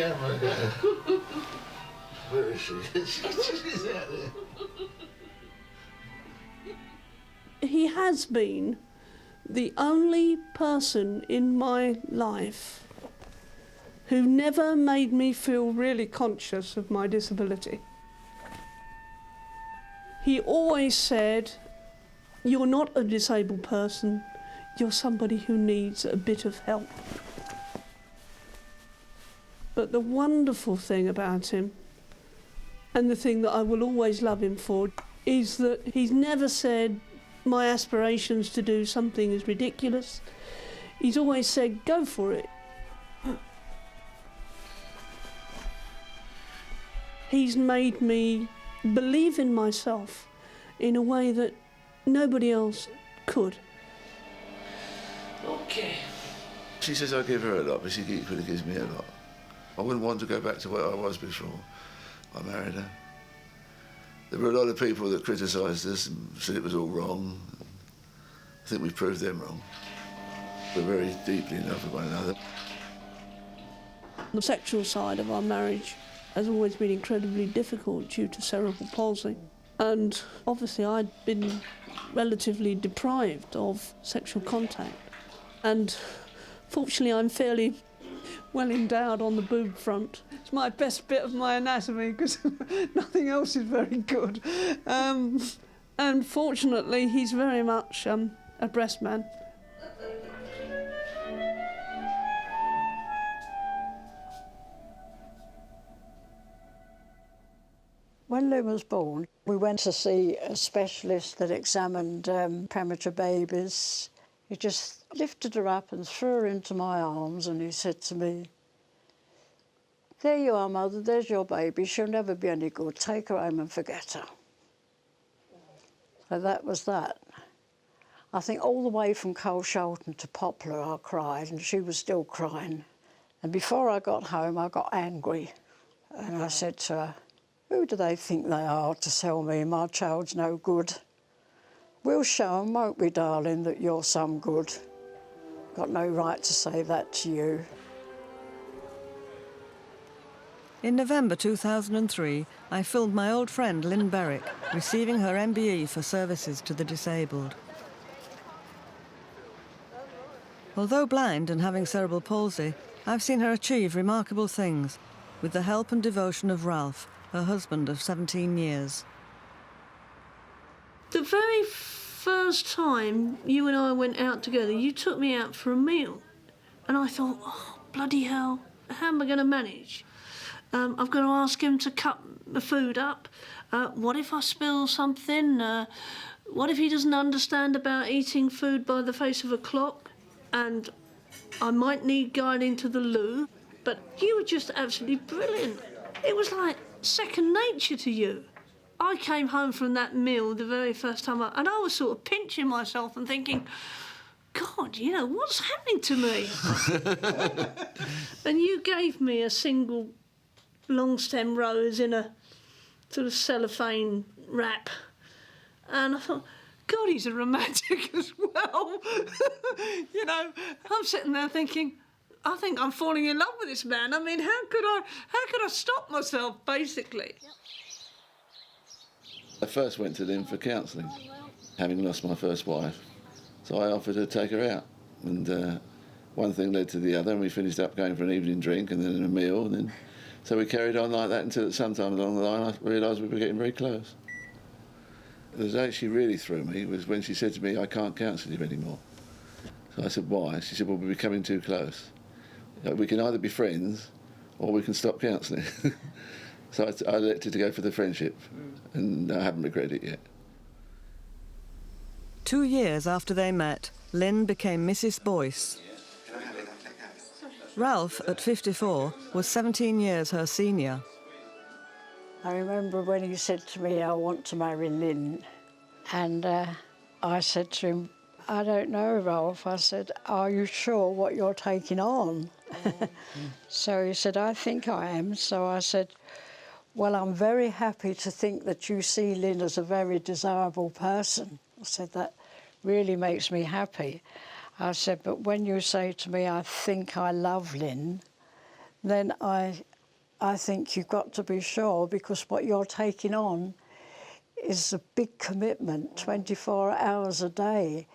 camera go? Where is she? She's out there. He has been the only person in my life who never made me feel really conscious of my disability. He always said, "You're not a disabled person, you're somebody who needs a bit of help." But the wonderful thing about him, and the thing that I will always love him for, is that he's never said, "My aspirations to do something is ridiculous." He's always said, "Go for it." He's made me believe in myself in a way that nobody else could. Okay. She says I give her a lot, but she equally gives me a lot. I wouldn't want to go back to where I was before I married her. There were a lot of people that criticised us and said it was all wrong. I think we proved them wrong. We're very deeply in love with one another. The sexual side of our marriage has always been incredibly difficult due to cerebral palsy. And obviously I'd been relatively deprived of sexual contact. And fortunately I'm fairly well endowed on the boob front. It's my best bit of my anatomy because nothing else is very good. And fortunately he's very much a breast man. When Lynn was born, we went to see a specialist that examined premature babies. He just lifted her up and threw her into my arms and he said to me, "There you are, Mother, there's your baby. She'll never be any good. Take her home and forget her." So that was that. I think all the way from Colesholton to Poplar I cried and she was still crying. And before I got home I got angry and I said to her, "Who do they think they are to tell me my child's no good? We'll show 'em, won't we, darling, that you're some good. Got no right to say that to you." In November 2003, I filmed my old friend Lynn Berwick receiving her MBE for services to the disabled. Although blind and having cerebral palsy, I've seen her achieve remarkable things with the help and devotion of Ralph, her husband of 17 years. The very first time you and I went out together, you took me out for a meal. And I thought, oh, bloody hell, how am I going to manage? I've got to ask him to cut the food up. What if I spill something? What if he doesn't understand about eating food by the face of a clock? And I might need guiding to the loo. But you were just absolutely brilliant. It was like second nature to you. I came home from that meal the very first time, and I was sort of pinching myself and thinking, God, you know, what's happening to me? And you gave me a single long stem rose in a sort of cellophane wrap. And I thought, God, he's a romantic as well. You know, I'm sitting there thinking, I think I'm falling in love with this man. I mean, how could I stop myself, basically? I first went to Lynn for counselling, having lost my first wife. So I offered to take her out. And one thing led to the other, and we finished up going for an evening drink and then a meal. And then, so we carried on like that until sometime along the line I realised we were getting very close. The day she really threw me was when she said to me, "I can't counsel you anymore." So I said, "Why?" She said, "Well, we're becoming too close. We can either be friends or we can stop counselling." So I elected to go for the friendship, and I haven't regretted it yet. 2 years after they met, Lynn became Mrs. Boyce. Ralph, at 54, was 17 years her senior. I remember when he said to me, "I want to marry Lynn," and I said to him, "I don't know, Ralph." I said, "Are you sure what you're taking on?" So he said, "I think I am." So I said, "Well, I'm very happy to think that you see Lynn as a very desirable person." I said, "That really makes me happy." I said, "But when you say to me, I think I love Lynn, then I I think you've got to be sure, because what you're taking on is a big commitment. 24 hours a day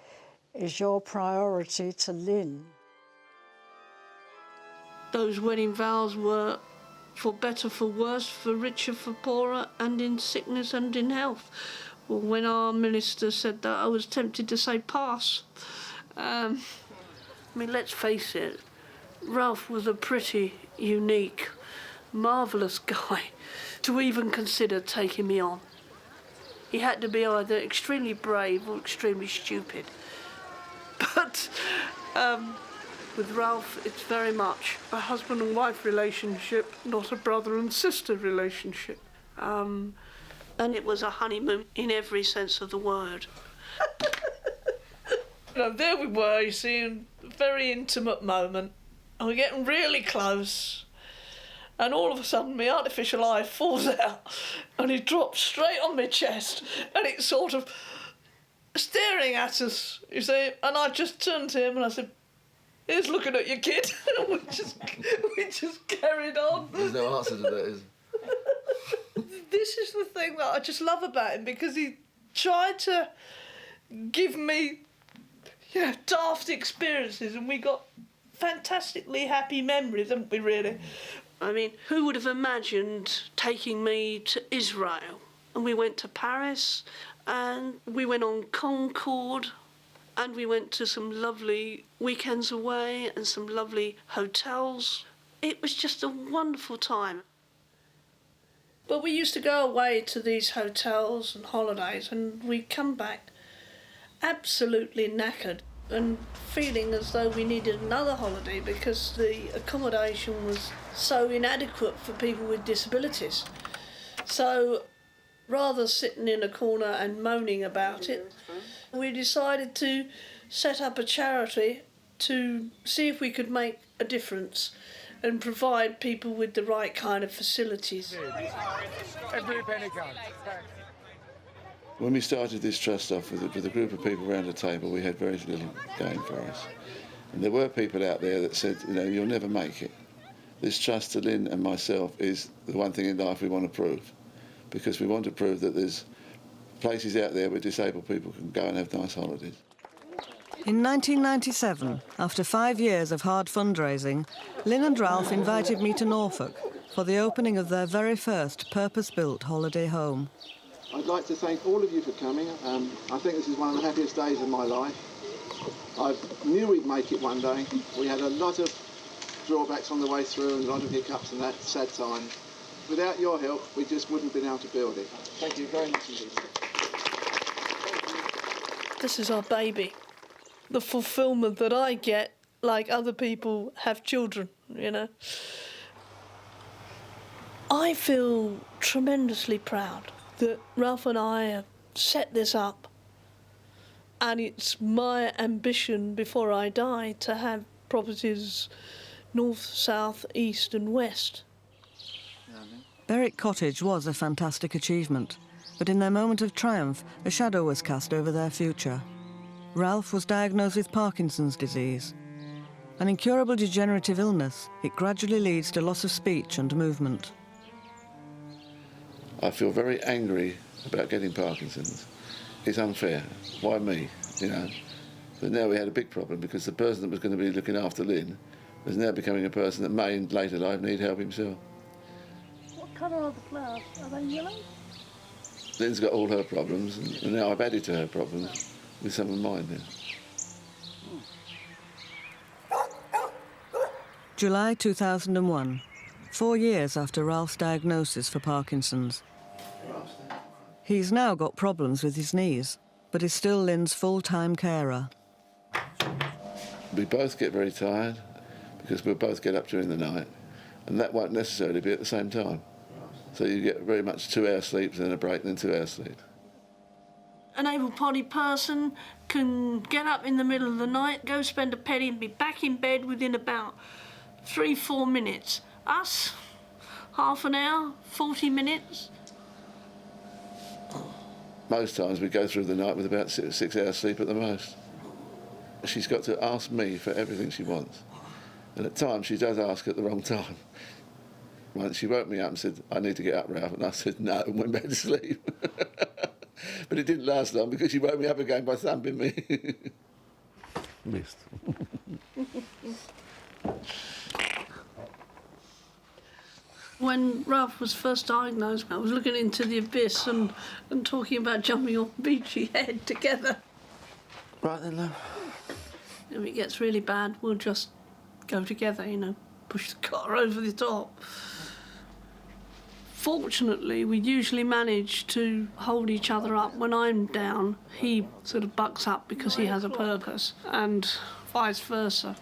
is your priority to Lynn. Those wedding vows were for better, for worse, for richer, for poorer, and in sickness and in health. Well, when our minister said that, I was tempted to say pass. I mean, let's face it, Ralph was a pretty unique, marvellous guy to even consider taking me on. He had to be either extremely brave or extremely stupid. But with Ralph, it's very much a husband and wife relationship, not a brother and sister relationship. And it was a honeymoon in every sense of the word. Now, there we were, you see, in a very intimate moment. And we're getting really close. And all of a sudden, my artificial eye falls out and he drops straight on my chest. And it's sort of staring at us, you see. And I just turned to him and I said, "Here's looking at your kid." And we just carried on. There's no answer to that, is there? This is the thing that I just love about him, because he tried to give me daft experiences, and we got fantastically happy memories, haven't we, really? I mean, who would have imagined taking me to Israel? And we went to Paris, and we went on Concorde, and we went to some lovely weekends away and some lovely hotels. It was just a wonderful time. But we used to go away to these hotels and holidays, and we'd come back absolutely knackered and feeling as though we needed another holiday because the accommodation was so inadequate for people with disabilities. So rather sitting in a corner and moaning about it, we decided to set up a charity to see if we could make a difference and provide people with the right kind of facilities. Every penny counts. When we started this trust off with a group of people around a table, we had very little going for us. And there were people out there that said, you'll never make it. This trust to Lynn and myself is the one thing in life we want to prove, because we want to prove that there's places out there where disabled people can go and have nice holidays. In 1997, after 5 years of hard fundraising, Lynn and Ralph invited me to Norfolk for the opening of their very first purpose-built holiday home. I'd like to thank all of you for coming. I think this is one of the happiest days of my life. I knew we'd make it one day. We had a lot of drawbacks on the way through and a lot of hiccups and that sad time. Without your help, we just wouldn't have been able to build it. Thank you very much indeed. This is our baby. The fulfilment that I get, like other people have children, I feel tremendously proud that Ralph and I have set this up, and it's my ambition before I die to have properties north, south, east and west. Berwick Cottage was a fantastic achievement, but in their moment of triumph, a shadow was cast over their future. Ralph was diagnosed with Parkinson's disease. An incurable degenerative illness, it gradually leads to loss of speech and movement. I feel very angry about getting Parkinson's. It's unfair. Why me, But now we had a big problem because the person that was going to be looking after Lynn was now becoming a person that may in later life need help himself. What colour are the flowers? Are they yellow? Lynn's got all her problems, and now I've added to her problems with some of mine now. July 2001, 4 years after Ralph's diagnosis for Parkinson's. He's now got problems with his knees, but is still Lynn's full-time carer. We both get very tired because we'll both get up during the night, and that won't necessarily be at the same time. So you get very much 2 hours sleep, then a break, then 2 hours sleep. An able-bodied person can get up in the middle of the night, go spend a penny and be back in bed within about 3-4 minutes. Us, half an hour, 40 minutes. Most times we go through the night with about 6 hours sleep at the most. She's got to ask me for everything she wants. And at times she does ask at the wrong time. once she woke me up and said, "I need to get up, Ralph," and I said no and went back to sleep. But it didn't last long because she woke me up again by thumping me. Missed. When Ralph was first diagnosed, I was looking into the abyss and talking about jumping off Beachy Head together. Right then, love. If it gets really bad, we'll just go together, you know, push the car over the top. Fortunately, we usually manage to hold each other up. When I'm down, he sort of bucks up because he has a purpose, and vice versa.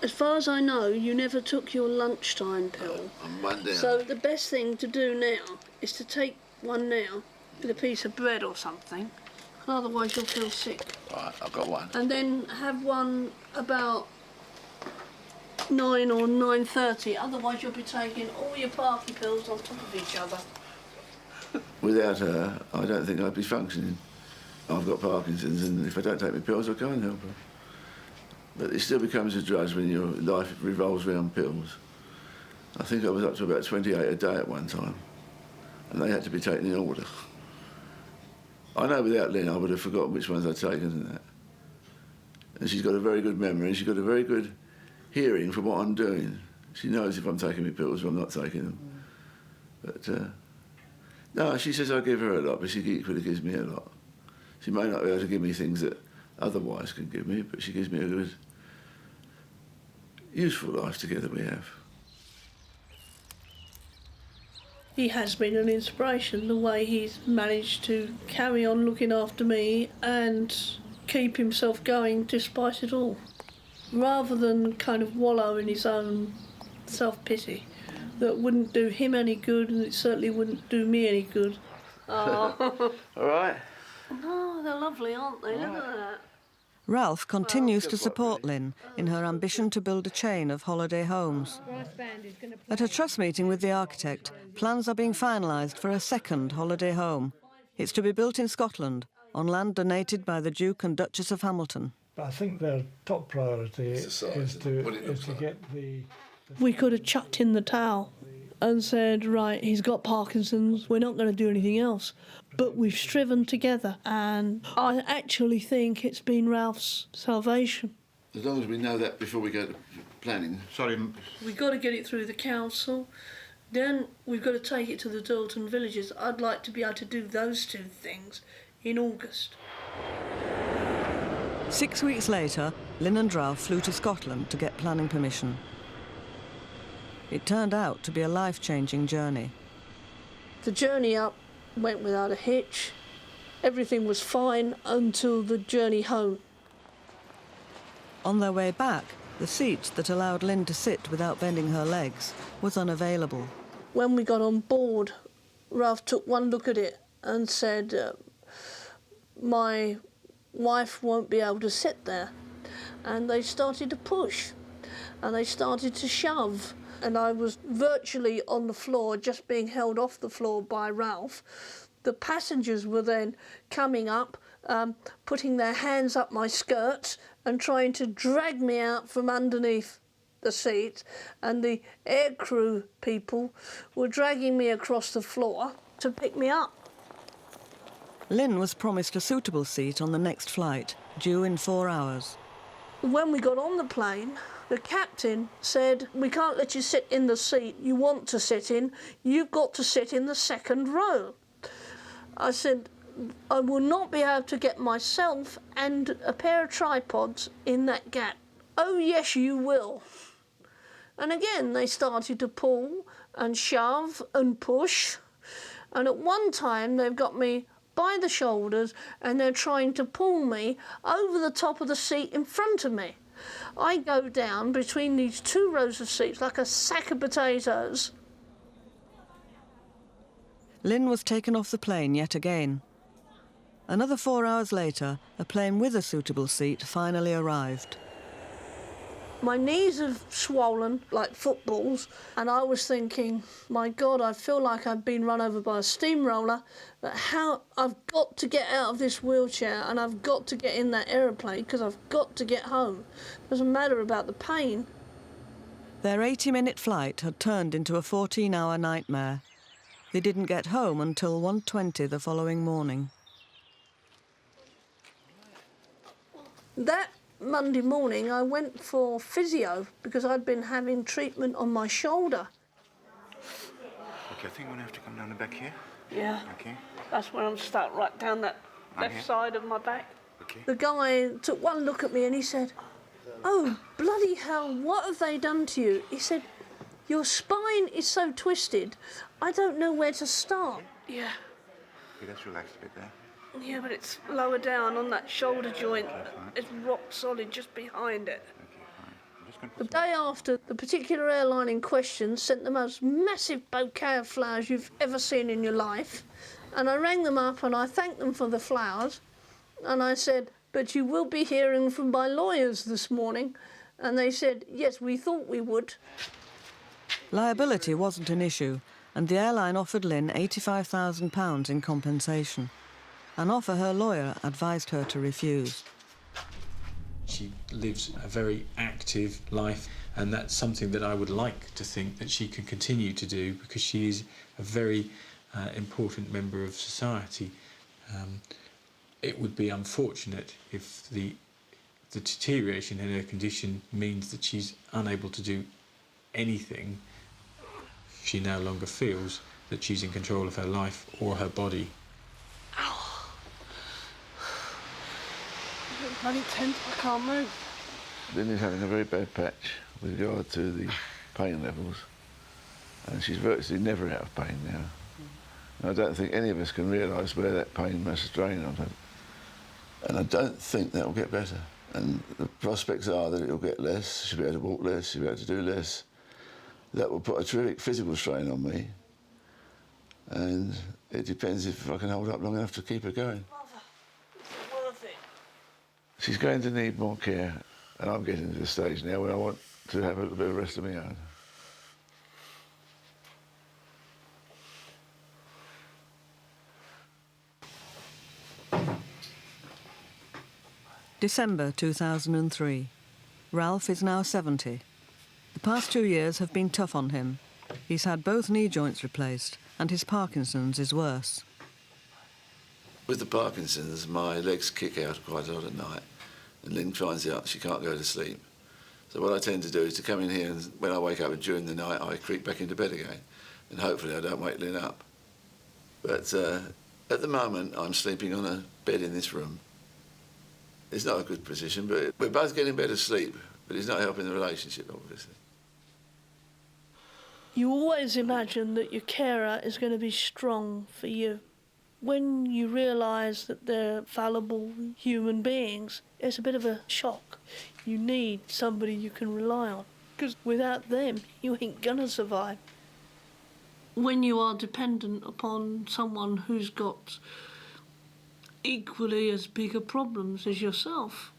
As far as I know, you never took your lunchtime pill. I'm one down. So the best thing to do now is to take one now with a piece of bread or something, otherwise you'll feel sick. Right, I've got one. And then have one about 9 or 9:30, otherwise you'll be taking all your Parky pills on top of each other. Without her, I don't think I'd be functioning. I've got Parkinson's, and if I don't take my pills, I can't help her. But it still becomes a drudge when your life revolves around pills. I think I was up to about 28 a day at one time, and they had to be taken in order. I know without Lynn I would have forgotten which ones I'd taken and that. And she's got a very good memory, and she's got a very good hearing for what I'm doing. She knows if I'm taking my pills or I'm not taking them. But, no, she says I give her a lot, but she equally gives me a lot. She may not be able to give me things that otherwise can give me, but she gives me a good, useful life together we have. He has been an inspiration, the way he's managed to carry on looking after me and keep himself going despite it all. Rather than kind of wallow in his own self-pity that wouldn't do him any good, and it certainly wouldn't do me any good. Oh. All right? Oh, they're lovely, aren't they? Look at that. Ralph continues to support Lynn in her ambition to build a chain of holiday homes. At a trust meeting with the architect, plans are being finalised for a second holiday home. It's to be built in Scotland, on land donated by the Duke and Duchess of Hamilton. But I think their top priority is to get the... We could have chucked in the towel and said, right, he's got Parkinson's, we're not going to do anything else. But we've striven together, and I actually think it's been Ralph's salvation. As long as we know that before we go to planning. Sorry. We've got to get it through the council, then we've got to take it to the Dalton villages. I'd like to be able to do those two things in August. 6 weeks later, Lynn and Ralph flew to Scotland to get planning permission. It turned out to be a life-changing journey. The journey up went without a hitch. Everything was fine until the journey home. On their way back, the seat that allowed Lynn to sit without bending her legs was unavailable. When we got on board, Ralph took one look at it and said, my wife won't be able to sit there. And they started to push, and they started to shove. And I was virtually on the floor, just being held off the floor by Ralph. The passengers were then coming up, putting their hands up my skirts and trying to drag me out from underneath the seat. And the aircrew people were dragging me across the floor to pick me up. Lynn was promised a suitable seat on the next flight, due in 4 hours. When we got on the plane, the captain said, we can't let you sit in the seat you want to sit in, you've got to sit in the second row. I said, I will not be able to get myself and a pair of tripods in that gap. Oh yes, you will. And again, they started to pull and shove and push. And at one time, they've got me by the shoulders and they're trying to pull me over the top of the seat in front of me. I go down between these two rows of seats like a sack of potatoes. Lynn was taken off the plane yet again. Another 4 hours later, a plane with a suitable seat finally arrived. My knees have swollen like footballs, and I was thinking, my God, I feel like I've been run over by a steamroller, but how I've got to get out of this wheelchair and I've got to get in that aeroplane because I've got to get home. It doesn't matter about the pain. Their 80-minute flight had turned into a 14-hour nightmare. They didn't get home until 1:20 the following morning. That Monday morning I went for physio because I'd been having treatment on my shoulder. Okay, I think I'm going to have to come down the back here. Yeah. Okay. That's where I'm stuck, right down that left side of my back. Okay. The guy took one look at me and he said, "Oh, bloody hell, what have they done to you?" He said, "Your spine is so twisted, I don't know where to start." Yeah. Okay, let's relax a bit there. Yeah, but it's lower down on that shoulder joint. It's rock solid just behind it. Okay, fine. I'm just going to The put some... day after, the particular airline in question sent the most massive bouquet of flowers you've ever seen in your life. And I rang them up and I thanked them for the flowers. And I said, "But you will be hearing from my lawyers this morning." And they said, "Yes, we thought we would." Liability wasn't an issue, and the airline offered Lynn £85,000 in compensation. An offer her lawyer advised her to refuse. She lives a very active life, and that's something that I would like to think that she can continue to do, because she is a very important member of society. It would be unfortunate if the deterioration in her condition means that she's unable to do anything. She no longer feels that she's in control of her life or her body. Bloody tense, I can't move. Lynn is having a very bad patch with regard to the pain levels, and she's virtually never out of pain now. And I don't think any of us can realise where that pain must drain on her. And I don't think that will get better. And the prospects are that it will get less, she'll be able to walk less, she'll be able to do less. That will put a terrific physical strain on me. And it depends if I can hold up long enough to keep her going. She's going to need more care, and I'm getting to the stage now where I want to have a little bit of rest of my own. December 2003. Ralph is now 70. The past 2 years have been tough on him. He's had both knee joints replaced, and his Parkinson's is worse. With the Parkinson's, my legs kick out quite a lot at night, and Lynn finds out she can't go to sleep. So what I tend to do is to come in here, and when I wake up during the night, I creep back into bed again, and hopefully I don't wake Lynn up. But at the moment, I'm sleeping on a bed in this room. It's not a good position, but we're both getting better sleep, but it's not helping the relationship, obviously. You always imagine that your carer is going to be strong for you. When you realise that they're fallible human beings, it's a bit of a shock. You need somebody you can rely on, because without them, you ain't gonna survive. When you are dependent upon someone who's got equally as big a problems as yourself,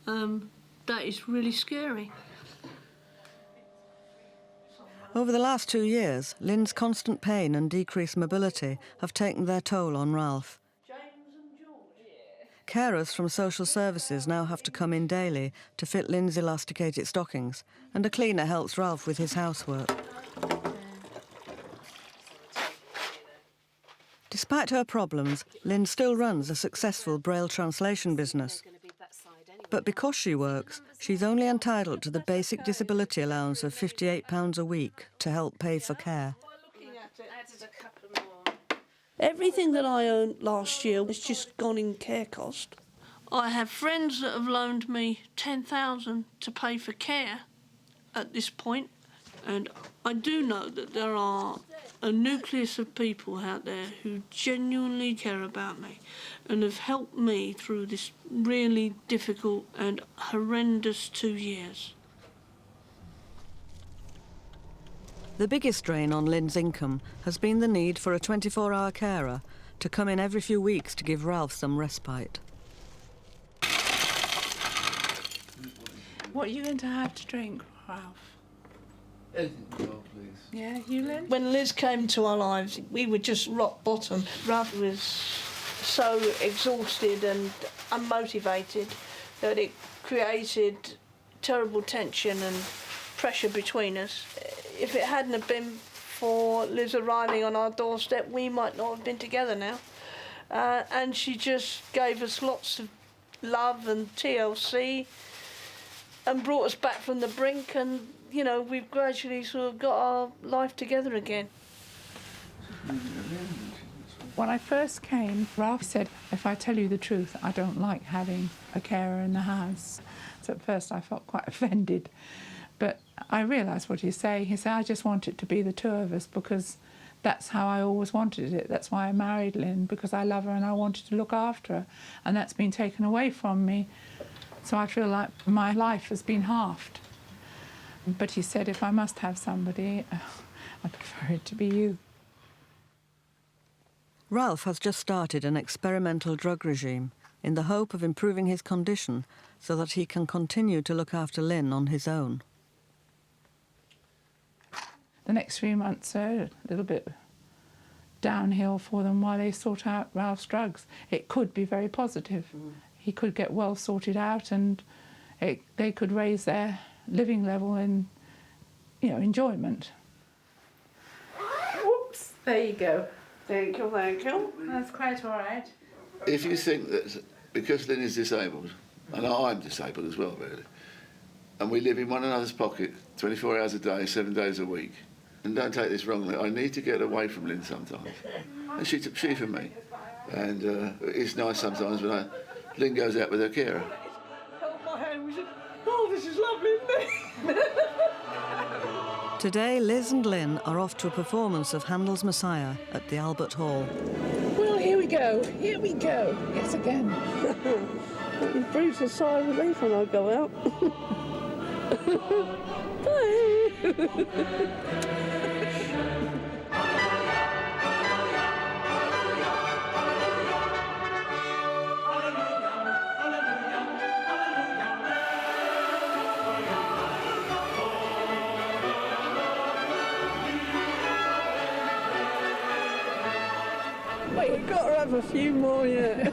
that is really scary. Over the last 2 years, Lynn's constant pain and decreased mobility have taken their toll on Ralph. Carers from social services now have to come in daily to fit Lynn's elasticated stockings, and a cleaner helps Ralph with his housework. Despite her problems, Lynn still runs a successful Braille translation business. But because she works, she's only entitled to the basic disability allowance of £58 a week to help pay for care. Everything that I earned last year has just gone in care cost. I have friends that have loaned me £10,000 to pay for care at this point, and I do know that there are a nucleus of people out there who genuinely care about me and have helped me through this really difficult and horrendous 2 years. The biggest drain on Lynn's income has been the need for a 24-hour carer to come in every few weeks to give Ralph some respite. What are you going to have to drink, Ralph? Anything you want, please. Yeah, you, Lynn? When Liz came to our lives, we were just rock bottom. Ralph was so exhausted and unmotivated that it created terrible tension and pressure between us. If it hadn't have been for Liz arriving on our doorstep, we might not have been together now. And she just gave us lots of love and TLC and brought us back from the brink, and, you know, we've gradually sort of got our life together again. When I first came, Ralph said, if I tell you the truth, I don't like having a carer in the house. So at first I felt quite offended, but I realised what he's saying. He said, I just want it to be the two of us because that's how I always wanted it. That's why I married Lynn, because I love her and I wanted to look after her. And that's been taken away from me. So I feel like my life has been halved. But he said, if I must have somebody, I prefer it to be you. Ralph has just started an experimental drug regime in the hope of improving his condition so that he can continue to look after Lynn on his own. The next 3 months are a little bit downhill for them while they sort out Ralph's drugs. It could be very positive. He could get well sorted out and they could raise their living level in, you know, enjoyment. Whoops, there you go. Thank you, thank you. That's quite all right. If you think that because Lynn is disabled, and I'm disabled as well, really, and we live in one another's pocket 24 hours a day, 7 days a week, and don't take this wrongly, I need to get away from Lynn sometimes. And she from me. And it's nice sometimes when Lynn goes out with her carer. Held my hand, we said, oh, this is lovely, isn't it? Today, Liz and Lynn are off to a performance of Handel's Messiah at the Albert Hall. Well, here we go. Here we go. Yes, again. It breathes a sigh of relief when I go out. Bye. Wait, you've got to have a few more yet.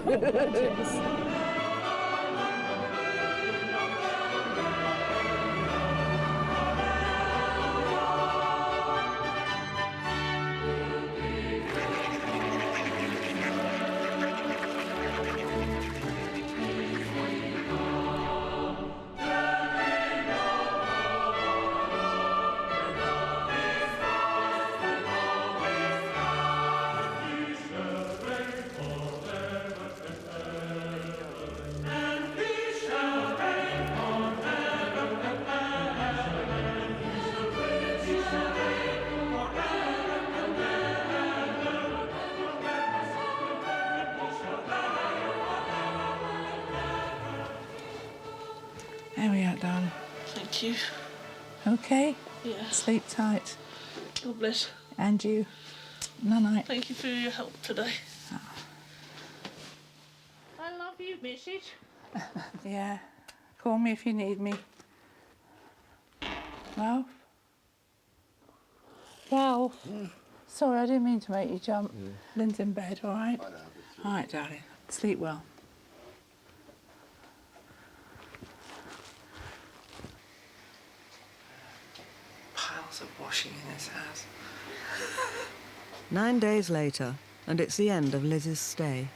There we are, darling. Thank you. Okay? Yeah. Sleep tight. God bless. And you. Night-night. Thank you for your help today. I love you, Mrs. Yeah. Call me if you need me. Ralph? Ralph? Sorry, I didn't mean to make you jump. Lynn's in bed, all right? All right, darling. Sleep well. Piles of washing in this house. 9 days later, and it's the end of Liz's stay.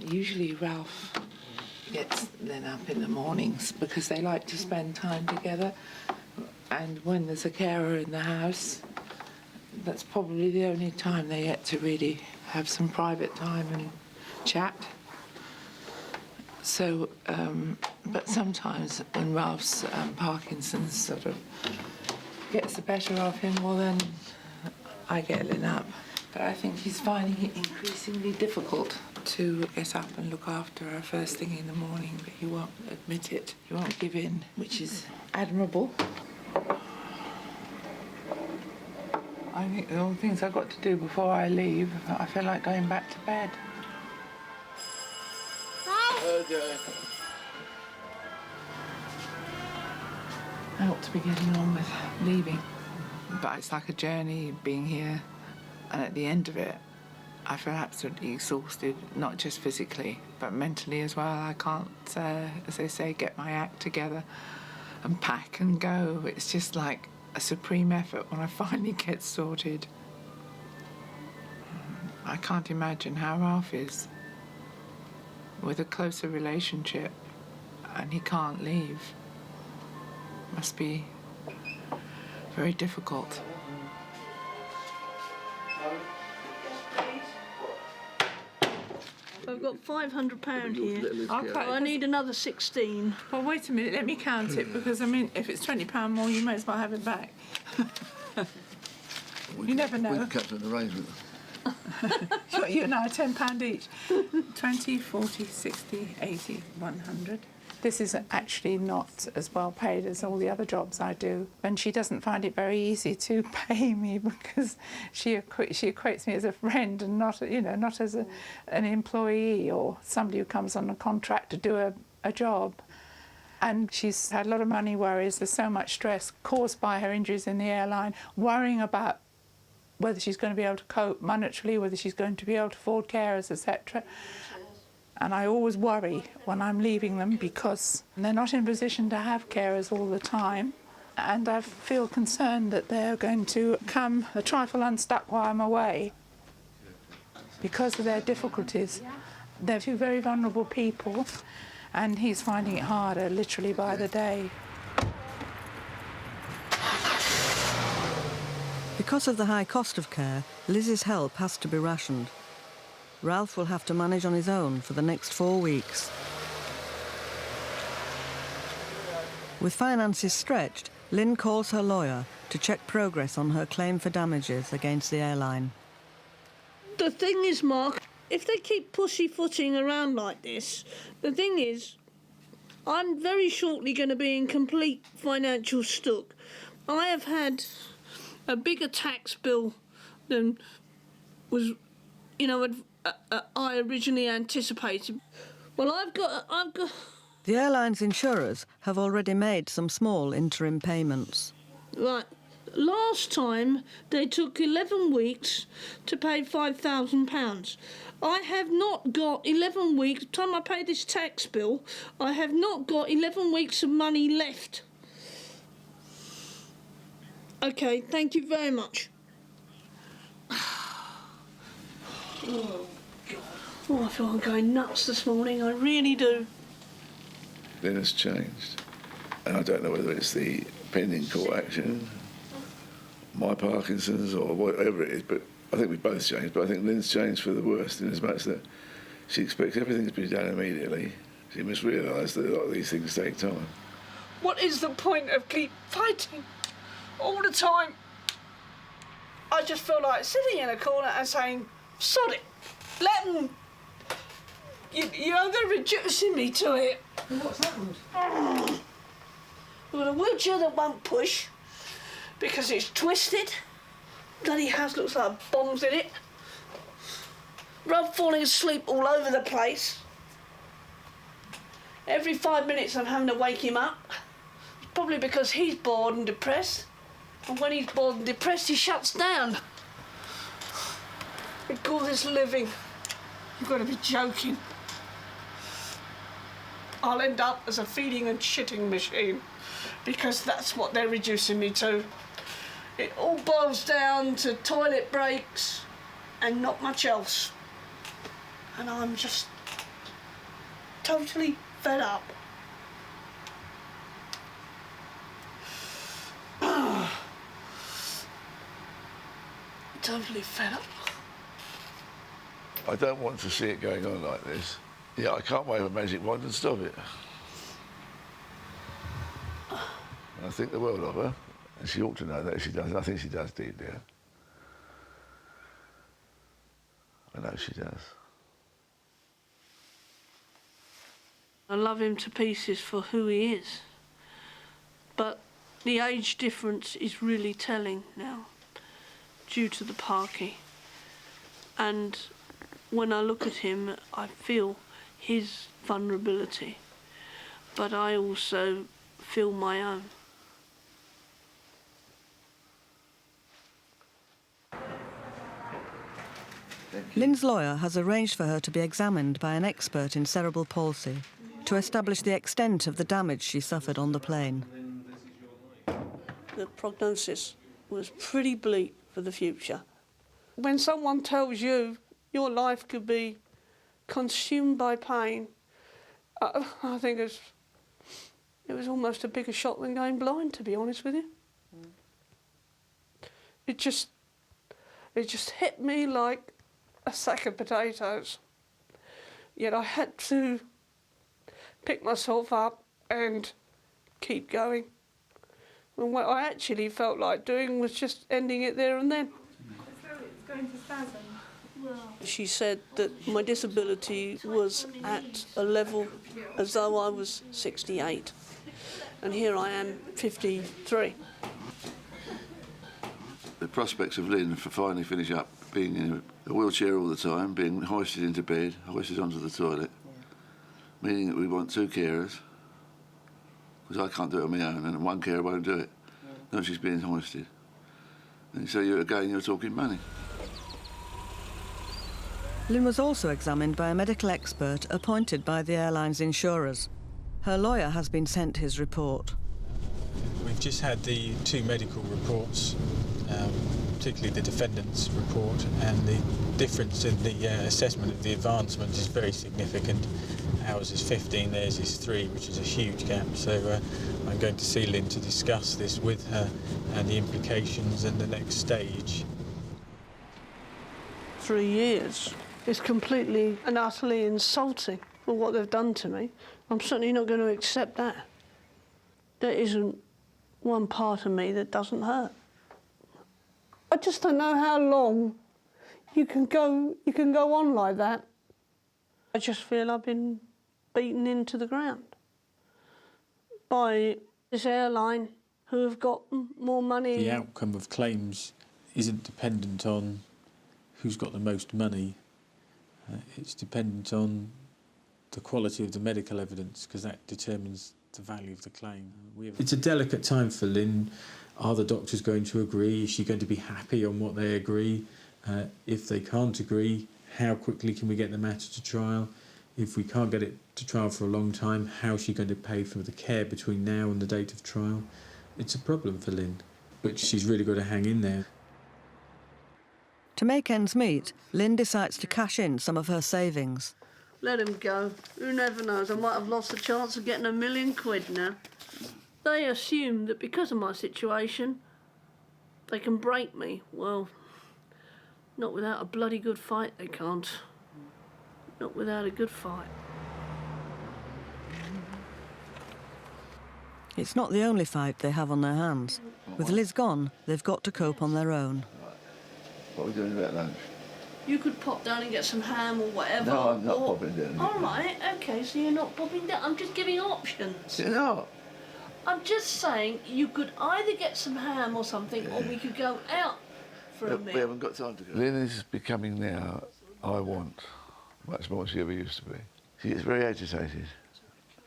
Usually Ralph gets Lynn up in the mornings because they like to spend time together, and when there's a carer in the house, that's probably the only time they get to really have some private time and chat. So, but sometimes when Ralph's Parkinson's sort of gets the better of him, well then I get Lynn up. But I think he's finding it increasingly difficult to get up and look after her first thing in the morning, but he won't admit it. He won't give in, which is admirable. I think all the things I've got to do before I leave, I feel like going back to bed. I ought to be getting on with leaving. But it's like a journey being here, and at the end of it, I feel absolutely exhausted, not just physically, but mentally as well. I can't, as they say, get my act together and pack and go. It's just like a supreme effort when I finally get sorted. I can't imagine how Ralph is with a closer relationship and he can't leave. Must be very difficult. I've got £500 here. Okay. I need another 16. Well, wait a minute, let me count it, because, I mean, if it's £20 more, you may as well have it back. You never know. We can cut an arrangement. You and I are £10 each. 20, 40, 60, 80, 100. This is actually not as well paid as all the other jobs I do, and she doesn't find it very easy to pay me because she equates me as a friend and not, you know, not as an employee or somebody who comes on a contract to do a job. And she's had a lot of money worries. There's so much stress caused by her injuries in the airline, worrying about whether she's going to be able to cope monetarily, whether she's going to be able to afford carers, etc. And I always worry when I'm leaving them because they're not in a position to have carers all the time. And I feel concerned that they're going to come a trifle unstuck while I'm away because of their difficulties. They're two very vulnerable people, and he's finding it harder, literally by the day. Because of the high cost of care, Liz's help has to be rationed. Ralph will have to manage on his own for the next 4 weeks. With finances stretched, Lynn calls her lawyer to check progress on her claim for damages against the airline. The thing is, Mark, if they keep pussyfooting around like this, the thing is, I'm very shortly going to be in complete financial stuck. I have had a bigger tax bill than was, you know, I originally anticipated. Well, I've got... The airline's insurers have already made some small interim payments. Right. Last time, they took 11 weeks to pay £5,000. I have not got 11 weeks... By the time I pay this tax bill, I have not got 11 weeks of money left. OK, thank you very much. Oh, God. Oh, I feel I'm going nuts this morning. I really do. Then it's changed. And I don't know whether it's the pending court action, my Parkinson's or whatever it is, but I think we both changed. But I think Lynn's changed for the worst in as much that she expects everything to be done immediately. She must realise that a lot of these things take time. What is the point of keep fighting all the time? I just feel like sitting in a corner and saying, sod it, let them... They're reducing me to it. What's happened? We've got a wheelchair that won't push because it's twisted. Bloody house looks like bombs in it. Rob falling asleep all over the place. Every 5 minutes I'm having to wake him up. It's probably because he's bored and depressed. And when he's bored and depressed, he shuts down. We call this living. You've got to be joking. I'll end up as a feeding and shitting machine because that's what they're reducing me to. It all boils down to toilet breaks and not much else. And I'm just totally fed up. Totally fed up. I don't want to see it going on like this. Yeah, I can't wave a magic wand and stop it. I think the world of her, and she ought to know that if she does. I think she does deep down. I know she does. I love him to pieces for who he is, but the age difference is really telling now, due to the Parky. And when I look at him, I feel his vulnerability, but I also feel my own. Lynn's lawyer has arranged for her to be examined by an expert in cerebral palsy to establish the extent of the damage she suffered on the plane. The prognosis was pretty bleak for the future. When someone tells you your life could be consumed by pain, I think it was almost a bigger shock than going blind, to be honest with you. It just hit me like a sack of potatoes. Yet I had to pick myself up and keep going. And what I actually felt like doing was just ending it there and then. It's going to spasm. She said that my disability was at a level as though I was 68. And here I am, 53. The prospects of Lynn for finally finish up being in a wheelchair all the time, being hoisted into bed, hoisted onto the toilet, meaning that we want 2 carers, because I can't do it on my own, and one carer won't do it. No, she's being hoisted. And so you're talking money. Lynn was also examined by a medical expert appointed by the airline's insurers. Her lawyer has been sent his report. We've just had the 2 medical reports, particularly the defendant's report, and the difference in the assessment of the advancement is very significant. Ours is 15, theirs is 3, which is a huge gap. So I'm going to see Lynn to discuss this with her and the implications and the next stage. 3 years is completely and utterly insulting for what they've done to me. I'm certainly not going to accept that. There isn't one part of me that doesn't hurt. I just don't know how long you can go on like that. I just feel I've been beaten into the ground by this airline who have got more money. The outcome of claims isn't dependent on who's got the most money. It's dependent on the quality of the medical evidence, because that determines the value of the claim. It's a delicate time for Lynn. Are the doctors going to agree? Is she going to be happy on what they agree? If they can't agree, how quickly can we get the matter to trial? If we can't get it to trial for a long time, how is she going to pay for the care between now and the date of trial? It's a problem for Lynn, but she's really got to hang in there. To make ends meet, Lynn decides to cash in some of her savings. Let him go. Who never knows? I might have lost the chance of getting £1 million now. They assume that because of my situation, they can break me. Well, not without a bloody good fight, they can't. Not without a good fight. It's not the only fight they have on their hands. With Liz gone, they've got to cope on their own. What are we doing about lunch? You could pop down and get some ham or whatever. No, I'm not popping down. All right, OK, so you're not popping down. I'm just giving options. You're not. I'm just saying you could either get some ham or something, or we could go out for a meal. We haven't got time to go. Lynn is becoming now, I want, much more than she ever used to be. She gets very agitated,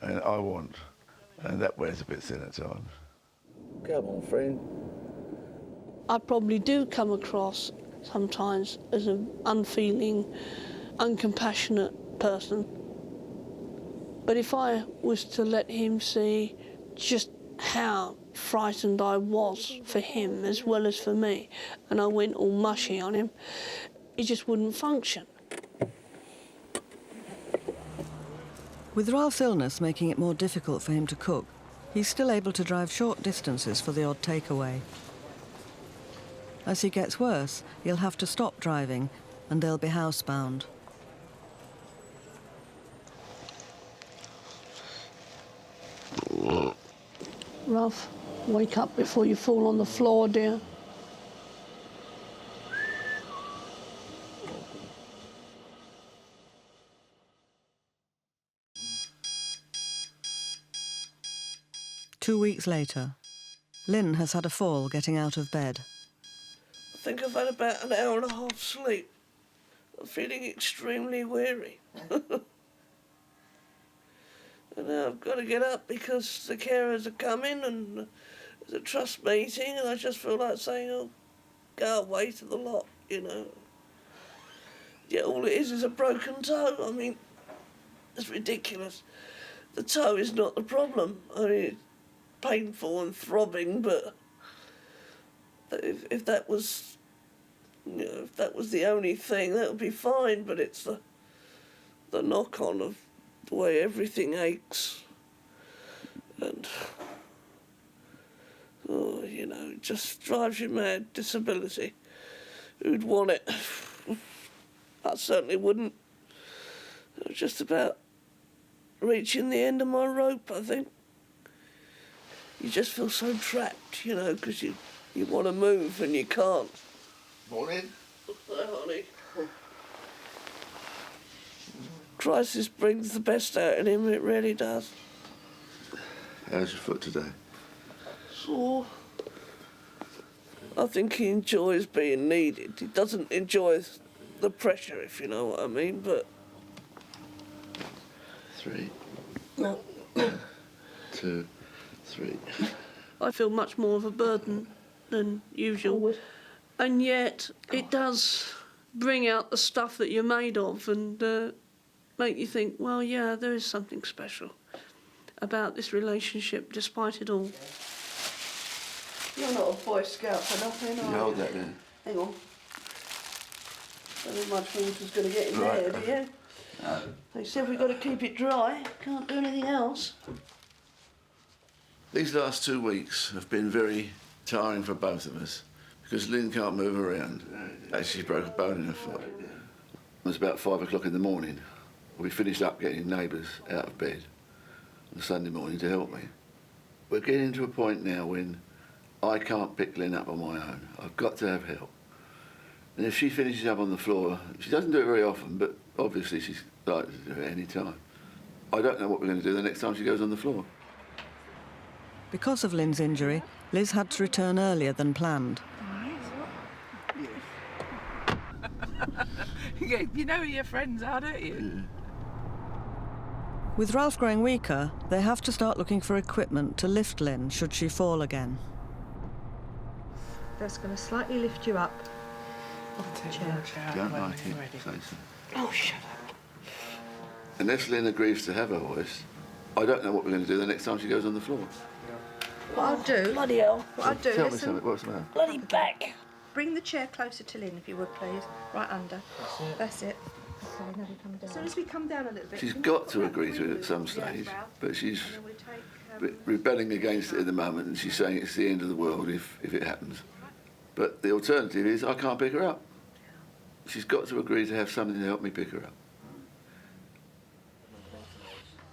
and I want, and that wears a bit thin at times. Come on, friend. I probably do come across sometimes as an unfeeling, uncompassionate person. But if I was to let him see just how frightened I was for him as well as for me, and I went all mushy on him, he just wouldn't function. With Ralph's illness making it more difficult for him to cook, he's still able to drive short distances for the odd takeaway. As he gets worse, he'll have to stop driving and they'll be housebound. Ralph, wake up before you fall on the floor, dear. Two weeks later, Lynn has had a fall getting out of bed. I think I've had about an hour and a half sleep. I'm feeling extremely weary. And now I've got to get up because the carers are coming and there's a trust meeting, and I just feel like saying, oh, go away to the lot, you know. Yeah, all it is a broken toe. I mean, it's ridiculous. The toe is not the problem. I mean, it's painful and throbbing, but if that was, you know, if that was the only thing, that would be fine. But it's the knock-on of the way everything aches, and oh, you know, it just drives you mad. Disability. Who'd want it? I certainly wouldn't. I was just about reaching the end of my rope, I think. You just feel so trapped, you know, because you want to move and you can't. Morning. Hello, honey. Crisis brings the best out in him, it really does. How's your foot today? Sore. I think he enjoys being needed. He doesn't enjoy the pressure, if you know what I mean, but... 3, 2, 3. I feel much more of a burden than usual. And yet it does bring out the stuff that you're made of and make you think, well, yeah, there is something special about this relationship despite it all. You're not a Boy Scout, I don't think, are you? Hold that then. Hang on. Don't think much water's going to get in there, do you? No. They said we've got to keep it dry. Can't do anything else. These last 2 weeks have been very tiring for both of us because Lynn can't move around. Actually, she broke a bone in her foot. It was about 5 o'clock in the morning. We finished up getting neighbours out of bed on Sunday morning to help me. We're getting to a point now when I can't pick Lynn up on my own. I've got to have help. And if she finishes up on the floor, she doesn't do it very often, but obviously she's likely to do it any time. I don't know what we're going to do the next time she goes on the floor. Because of Lynn's injury, Liz had to return earlier than planned. You know who your friends are, don't you? Yeah. With Ralph growing weaker, they have to start looking for equipment to lift Lynn should she fall again. That's going to slightly lift you up. Don't like it, say so. Oh, shut up. Unless Lynn agrees to have her voice, I don't know what we're going to do the next time she goes on the floor. What I'll do... Bloody hell. What I'll do, Tell me listen, something, what's the matter? Bloody back. bring the chair closer to Lynn, if you would, please. Right under. That's it. Okay, now we come down. As soon as we come down a little bit... She's got to agree to it at some stage, but she's rebelling against it at the moment, and she's saying it's the end of the world if it happens. But the alternative is I can't pick her up. She's got to agree to have something to help me pick her up.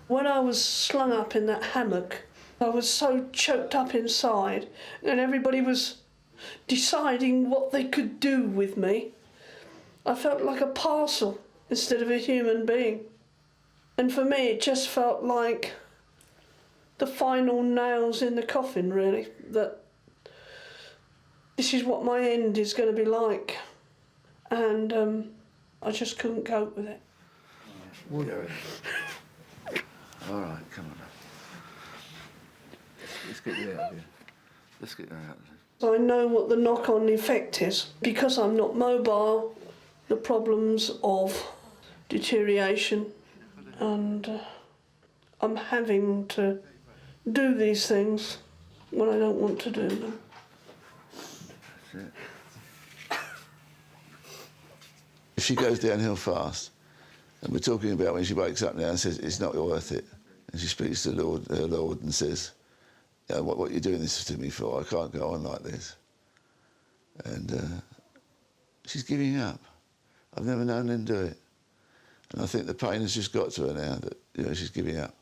When I was slung up in that hammock, I was so choked up inside, and everybody was deciding what they could do with me. I felt like a parcel instead of a human being. And for me, it just felt like the final nails in the coffin, really, that this is what my end is going to be like. And I just couldn't cope with it. All right, come on. Let's get you out of here. Let's get her out. I know what the knock-on effect is. Because I'm not mobile, the problems of deterioration, and I'm having to do these things when I don't want to do them. That's it. If she goes downhill fast, and we're talking about when she wakes up now and says it's not worth it, and she speaks to her Lord and says, you know, what are you doing this to me for? I can't go on like this. And she's giving up. I've never known Lynn do it. And I think the pain has just got to her now that, you know, she's giving up.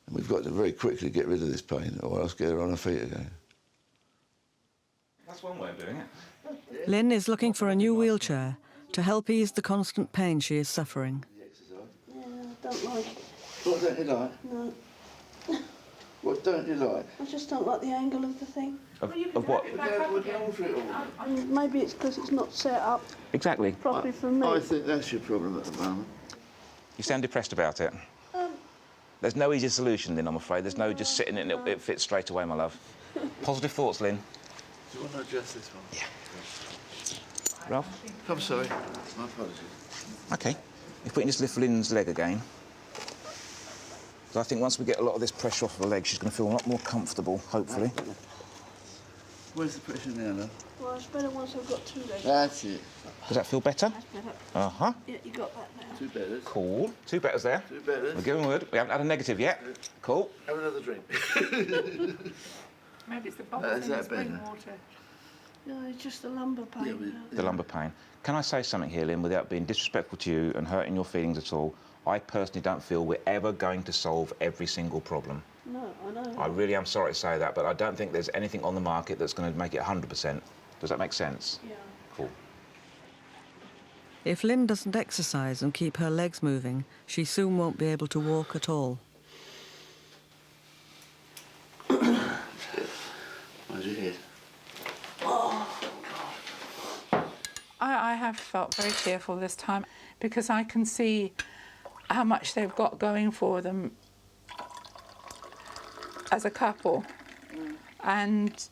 And we've got to very quickly get rid of this pain, or else get her on her feet again. That's one way of doing it. Lynn is looking for a new wheelchair to help ease the constant pain she is suffering. Yeah, I don't like it. What don't you like? No. What don't you like? I just don't like the angle of the thing. Of what? Maybe it's because it's not set up Exactly. properly for me. I think that's your problem at the moment. You sound depressed about it. There's no easy solution, Lynn, I'm afraid. There's no just sitting in it, it fits straight away, my love. Positive thoughts, Lynn. Do you want to adjust this one? Yeah. Ralph? I'm sorry. My apologies. OK. If we can just lift Lynn's leg again. So I think once we get a lot of this pressure off the leg, she's going to feel a lot more comfortable, hopefully. Where's the pressure now, love? Well, it's better once I've got 2 legs. That's it. Does that feel better? That's better. Uh-huh. Yeah, you got that now. 2 betters. Cool. 2 betters there. 2 betters. We're giving word. We haven't had a negative yet. Cool. Have another drink. Maybe it's the bubbles in the spring water. No, it's just the lumbar pain. The lumbar pain. Can I say something here, Lynn, without being disrespectful to you and hurting your feelings at all? I personally don't feel we're ever going to solve every single problem. No, I know. I really am sorry to say that, but I don't think there's anything on the market that's going to make it 100%. Does that make sense? Yeah. Cool. If Lynn doesn't exercise and keep her legs moving, she soon won't be able to walk at all. How's your head? I have felt very tearful this time because I can see how much they've got going for them as a couple, and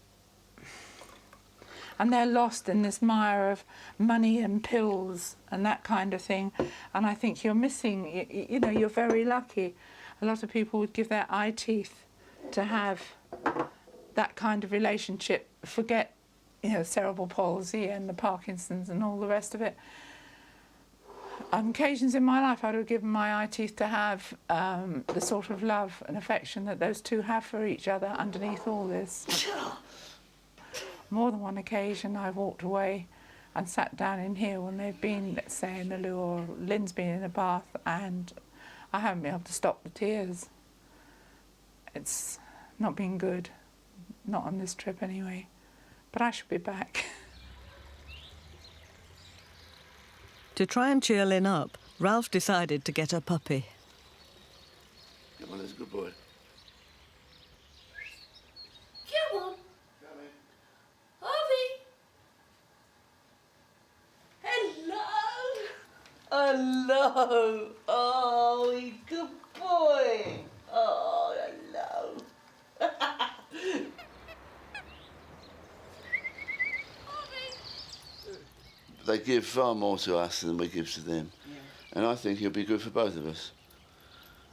they're lost in this mire of money and pills and that kind of thing. And I think you're missing, you know, you're very lucky. A lot of people would give their eye teeth to have that kind of relationship. Forget, you know, cerebral palsy and the Parkinson's and all the rest of it. On occasions in my life, I would have given my eye teeth to have the sort of love and affection that those two have for each other underneath all this. More than one occasion, I've walked away and sat down in here when they've been, let's say, in the loo, or Lynn's been in a bath, and I haven't been able to stop the tears. It's not been good, not on this trip anyway, but I should be back. To try and cheer Lynn up, Ralph decided to get a puppy. Come on, that's a good boy. Come on. Harvey. Hello. Hello. Oh, you good boy. Oh, hello. They give far more to us than we give to them. Yeah. And I think he'll be good for both of us.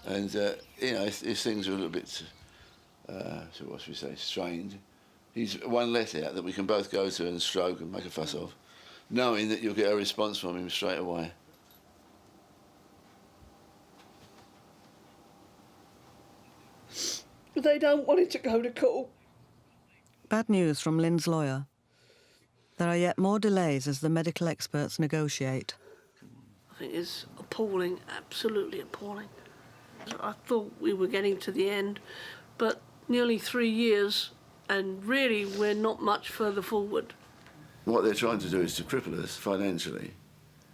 And, you know, if things are a little bit, so what should we say, strained, he's one let out that we can both go to and stroke and make a fuss of, knowing that you'll get a response from him straight away. But they don't want it to go to court. Bad news from Lynn's lawyer. There are yet more delays as the medical experts negotiate. I think it's appalling, absolutely appalling. I thought we were getting to the end, but nearly 3 years, and really we're not much further forward. What they're trying to do is to cripple us financially.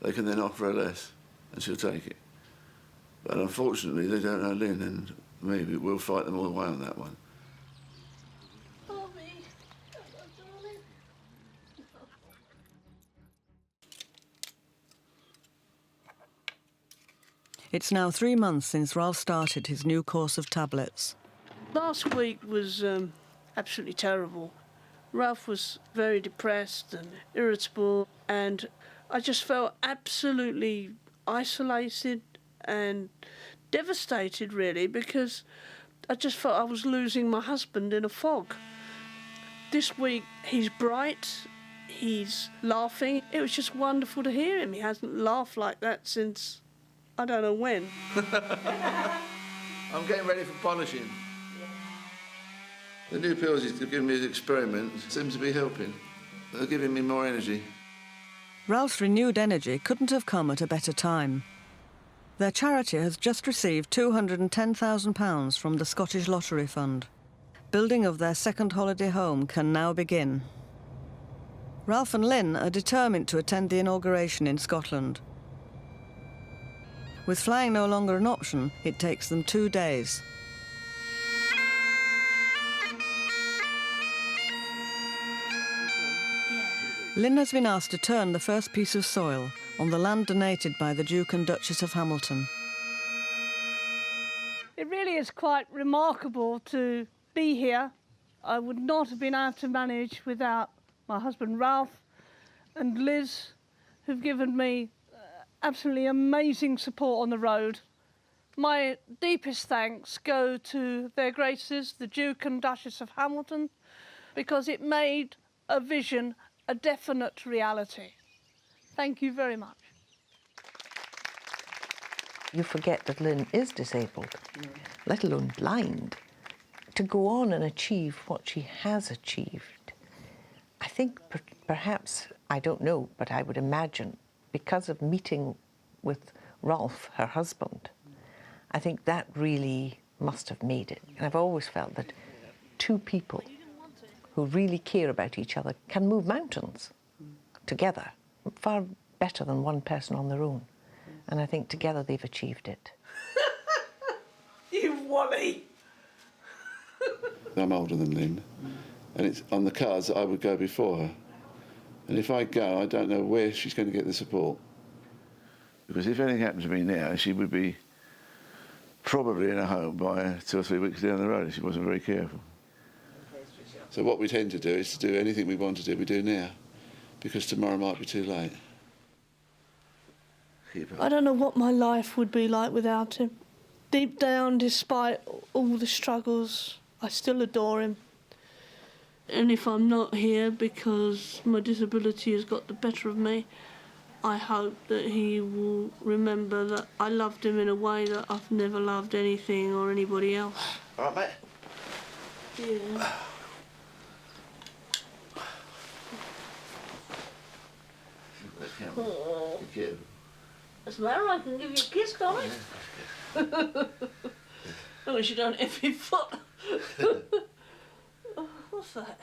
They can then offer her less, and she'll take it. But unfortunately, they don't know Lynn, and maybe we'll fight them all the way on that one. It's now 3 months since Ralph started his new course of tablets. Last week was absolutely terrible. Ralph was very depressed and irritable, and I just felt absolutely isolated and devastated, really, because I just felt I was losing my husband in a fog. This week, he's bright, he's laughing. It was just wonderful to hear him. He hasn't laughed like that since I don't know when. I'm getting ready for polishing. The new pills he's giving me as experiment seem to be helping. They're giving me more energy. Ralph's renewed energy couldn't have come at a better time. Their charity has just received £210,000 from the Scottish Lottery Fund. Building of their second holiday home can now begin. Ralph and Lynn are determined to attend the inauguration in Scotland. With flying no longer an option, it takes them 2 days. Lynn has been asked to turn the first piece of soil on the land donated by the Duke and Duchess of Hamilton. It really is quite remarkable to be here. I would not have been able to manage without my husband Ralph and Liz, who've given me absolutely amazing support on the road. My deepest thanks go to their graces, the Duke and Duchess of Hamilton, because it made a vision a definite reality. Thank you very much. You forget that Lynn is disabled, let alone blind. To go on and achieve what she has achieved, I think perhaps, I don't know, but I would imagine, because of meeting with Rolf, her husband, I think that really must have made it. And I've always felt that two people who really care about each other can move mountains together, far better than one person on their own. And I think together they've achieved it. You Wally! I'm older than Lynn, and it's on the cards that I would go before her. And if I go, I don't know where she's going to get the support. Because if anything happened to me now, she would be probably in a home by 2 or 3 weeks down the road if she wasn't very careful. So what we tend to do is to do anything we want to do, we do now, because tomorrow might be too late. I don't know what my life would be like without him. Deep down, despite all the struggles, I still adore him. And if I'm not here because my disability has got the better of me, I hope that he will remember that I loved him in a way that I've never loved anything or anybody else. All right, mate? Yeah. Oh. Thank you. What's the matter? I can give you a kiss, can't I? Oh, you don't hit me foot. Oh, what's that?